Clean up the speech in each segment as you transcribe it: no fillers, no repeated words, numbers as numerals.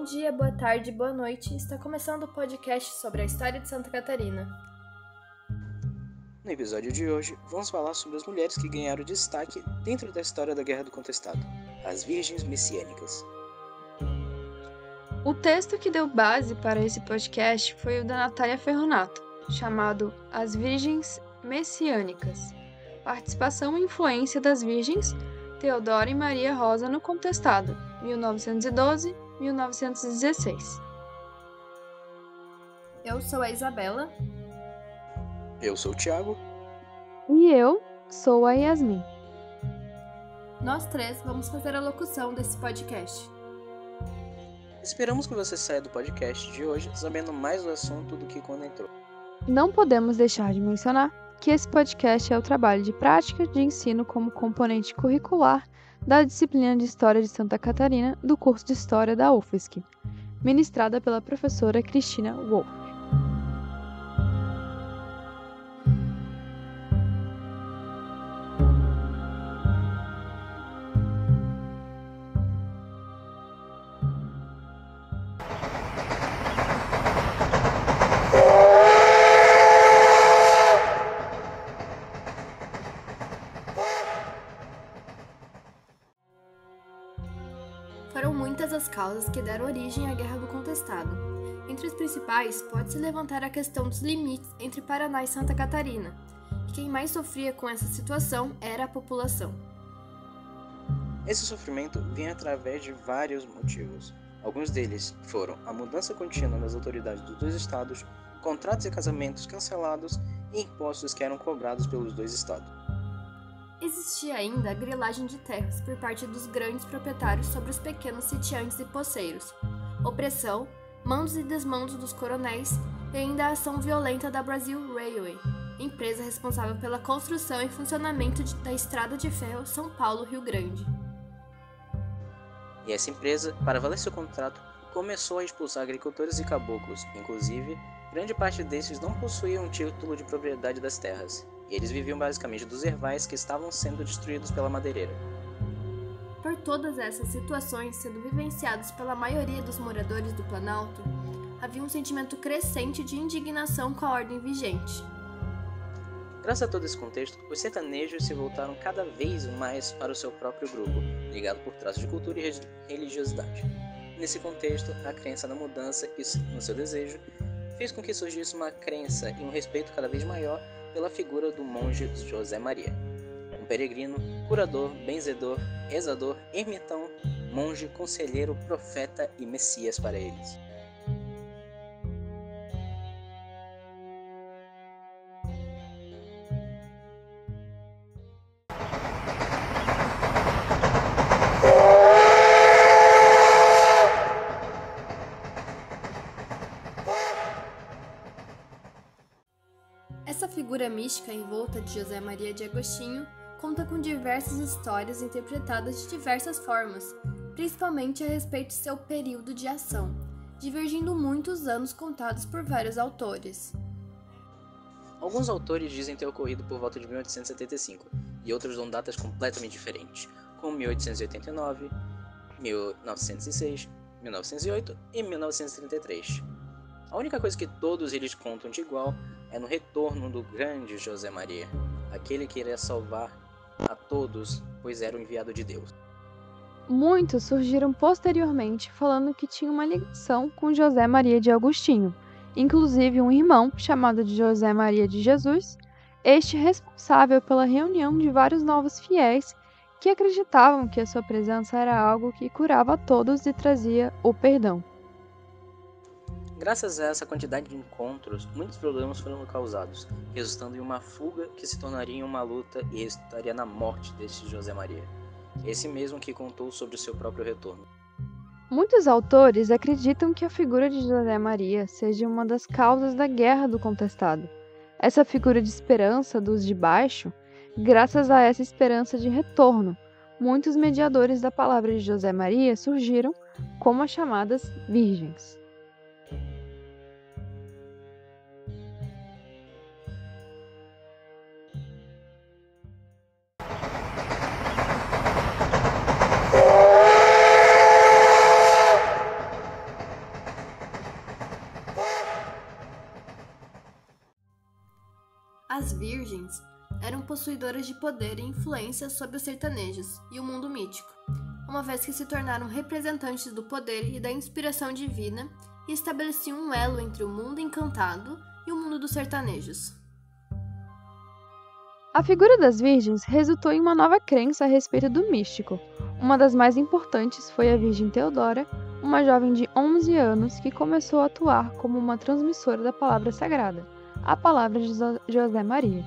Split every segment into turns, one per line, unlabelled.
dia, boa tarde, boa noite. Está começando o podcast sobre a história de Santa Catarina.
No episódio de hoje, vamos falar sobre as mulheres que ganharam destaque dentro da história da Guerra do Contestado, as Virgens Messiânicas.
O texto que deu base para esse podcast foi o da Natália Ferronato, chamado As Virgens Messiânicas. Participação e influência das Virgens Teodora e Maria Rosa no Contestado, 1912-1916.
Eu sou a Isabela.
Eu sou o Thiago.
E eu sou a Yasmin.
Nós três vamos fazer a locução desse podcast.
Esperamos que você saia do podcast de hoje sabendo mais do assunto do que quando entrou.
Não podemos deixar de mencionar que esse podcast é o trabalho de prática de ensino como componente curricular da disciplina de História de Santa Catarina do curso de História da UFSC, ministrada pela professora Cristina Wolff.
Foram muitas as causas que deram origem à Guerra do Contestado. Entre os principais, pode-se levantar a questão dos limites entre Paraná e Santa Catarina, e quem mais sofria com essa situação era a população.
Esse sofrimento vinha através de vários motivos. Alguns deles foram a mudança contínua das autoridades dos dois estados, contratos e casamentos cancelados e impostos que eram cobrados pelos dois estados.
Existia ainda a grilagem de terras por parte dos grandes proprietários sobre os pequenos sitiantes e poceiros, opressão, mandos e desmandos dos coronéis e ainda a ação violenta da Brazil Railway, empresa responsável pela construção e funcionamento da estrada de ferro São Paulo-Rio Grande.
E essa empresa, para valer seu contrato, começou a expulsar agricultores e caboclos. Inclusive, grande parte desses não possuíam um título de propriedade das terras. E eles viviam basicamente dos ervais que estavam sendo destruídos pela madeireira.
Por todas essas situações sendo vivenciadas pela maioria dos moradores do Planalto, havia um sentimento crescente de indignação com a ordem vigente.
Graças a todo esse contexto, os sertanejos se voltaram cada vez mais para o seu próprio grupo, ligado por traços de cultura e religiosidade. Nesse contexto, a crença na mudança e no seu desejo fez com que surgisse uma crença e um respeito cada vez maior pela figura do monge José Maria, um peregrino, curador, benzedor, rezador, ermitão, monge, conselheiro, profeta e messias para eles.
Essa figura mística envolta de José Maria de Agostinho conta com diversas histórias interpretadas de diversas formas, principalmente a respeito de seu período de ação, divergindo muito os anos contados por vários autores.
Alguns autores dizem ter ocorrido por volta de 1875, e outros dão datas completamente diferentes, como 1889, 1906, 1908 e 1933. A única coisa que todos eles contam de igual é no retorno do grande José Maria, aquele que iria salvar a todos, pois era o enviado de Deus.
Muitos surgiram posteriormente falando que tinha uma ligação com José Maria de Agostinho, inclusive um irmão chamado de José Maria de Jesus, este responsável pela reunião de vários novos fiéis que acreditavam que a sua presença era algo que curava a todos e trazia o perdão.
Graças a essa quantidade de encontros, muitos problemas foram causados, resultando em uma fuga que se tornaria em uma luta e resultaria na morte deste José Maria, esse mesmo que contou sobre o seu próprio retorno.
Muitos autores acreditam que a figura de José Maria seja uma das causas da Guerra do Contestado. Essa figura de esperança dos de baixo, graças a essa esperança de retorno, muitos mediadores da palavra de José Maria surgiram como as chamadas Virgens.
As virgens eram possuidoras de poder e influência sobre os sertanejos e o mundo mítico, uma vez que se tornaram representantes do poder e da inspiração divina e estabeleciam um elo entre o mundo encantado e o mundo dos sertanejos.
A figura das virgens resultou em uma nova crença a respeito do místico. Uma das mais importantes foi a Virgem Teodora, uma jovem de 11 anos que começou a atuar como uma transmissora da palavra sagrada, a palavra de José Maria.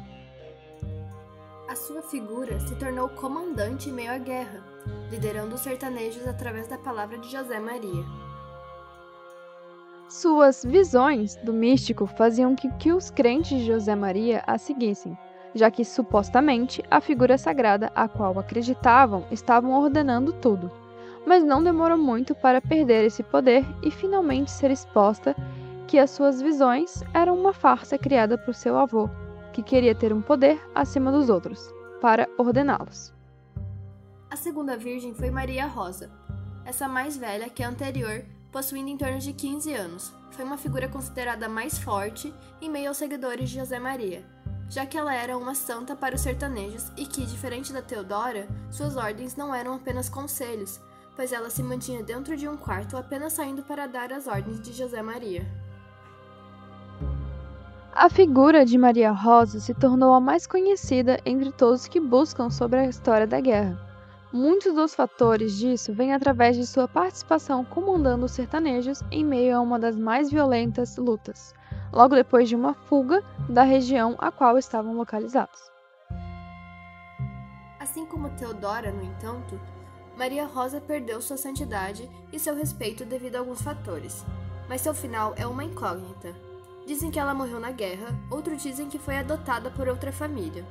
A sua figura se tornou comandante em meio à guerra, liderando os sertanejos através da palavra de José Maria.
Suas visões do místico faziam que os crentes de José Maria a seguissem, já que supostamente a figura sagrada a qual acreditavam estavam ordenando tudo. Mas não demorou muito para perder esse poder e finalmente ser exposta que as suas visões eram uma farsa criada por seu avô, que queria ter um poder acima dos outros, para ordená-los.
A segunda virgem foi Maria Rosa, essa mais velha que a anterior, possuindo em torno de 15 anos. Foi uma figura considerada mais forte em meio aos seguidores de José Maria, já que ela era uma santa para os sertanejos e que, diferente da Teodora, suas ordens não eram apenas conselhos, pois ela se mantinha dentro de um quarto apenas saindo para dar as ordens de José Maria.
A figura de Maria Rosa se tornou a mais conhecida entre todos que buscam sobre a história da guerra. Muitos dos fatores disso vêm através de sua participação comandando os sertanejos em meio a uma das mais violentas lutas, logo depois de uma fuga da região a qual estavam localizados.
Assim como Teodora, no entanto, Maria Rosa perdeu sua santidade e seu respeito devido a alguns fatores, mas seu final é uma incógnita. Dizem que ela morreu na guerra, outros dizem que foi adotada por outra família,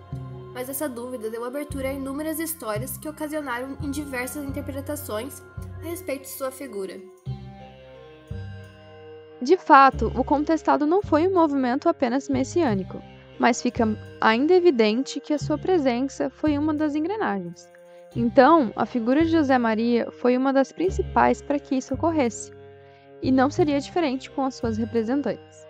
mas essa dúvida deu abertura a inúmeras histórias que ocasionaram em diversas interpretações a respeito de sua figura.
De fato, o contestado não foi um movimento apenas messiânico, mas fica ainda evidente que a sua presença foi uma das engrenagens. Então, a figura de José Maria foi uma das principais para que isso ocorresse, e não seria diferente com as suas representantes.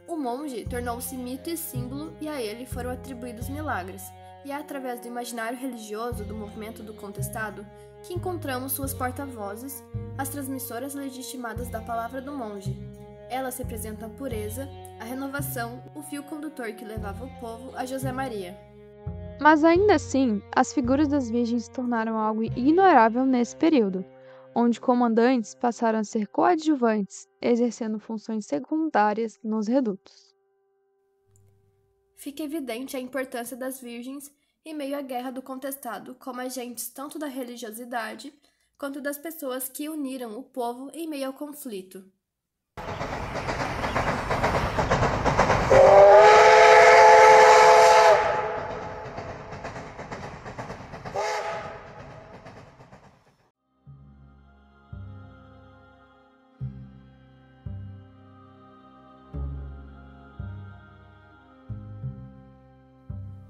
O monge tornou-se mito e símbolo e a ele foram atribuídos milagres, e é através do imaginário religioso do movimento do contestado que encontramos suas porta-vozes, as transmissoras legitimadas da palavra do monge. Elas representam a pureza, a renovação, o fio condutor que levava o povo a José Maria.
Mas ainda assim, as figuras das virgens se tornaram algo ignorável nesse período, onde comandantes passaram a ser coadjuvantes, exercendo funções secundárias nos redutos.
Fica evidente a importância das virgens em meio à guerra do contestado como agentes tanto da religiosidade quanto das pessoas que uniram o povo em meio ao conflito.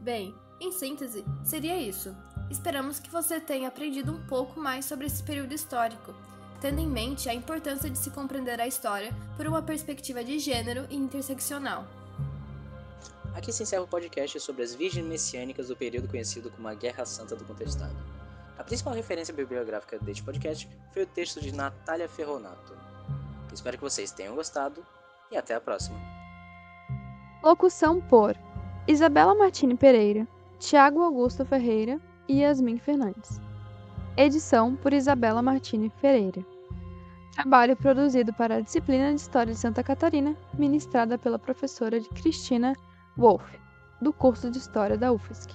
Bem, em síntese, seria isso. Esperamos que você tenha aprendido um pouco mais sobre esse período histórico, tendo em mente a importância de se compreender a história por uma perspectiva de gênero e interseccional.
Aqui se encerra o podcast sobre as virgens messiânicas do período conhecido como a Guerra Santa do Contestado. A principal referência bibliográfica deste podcast foi o texto de Natália Ferronato. Espero que vocês tenham gostado e até a próxima.
Locução por Isabela Martini Pereira, Tiago Augusto Ferreira e Yasmin Fernandes. Edição por Isabela Martini Ferreira. Trabalho produzido para a disciplina de História de Santa Catarina, ministrada pela professora Cristina Wolff, do curso de História da UFSC.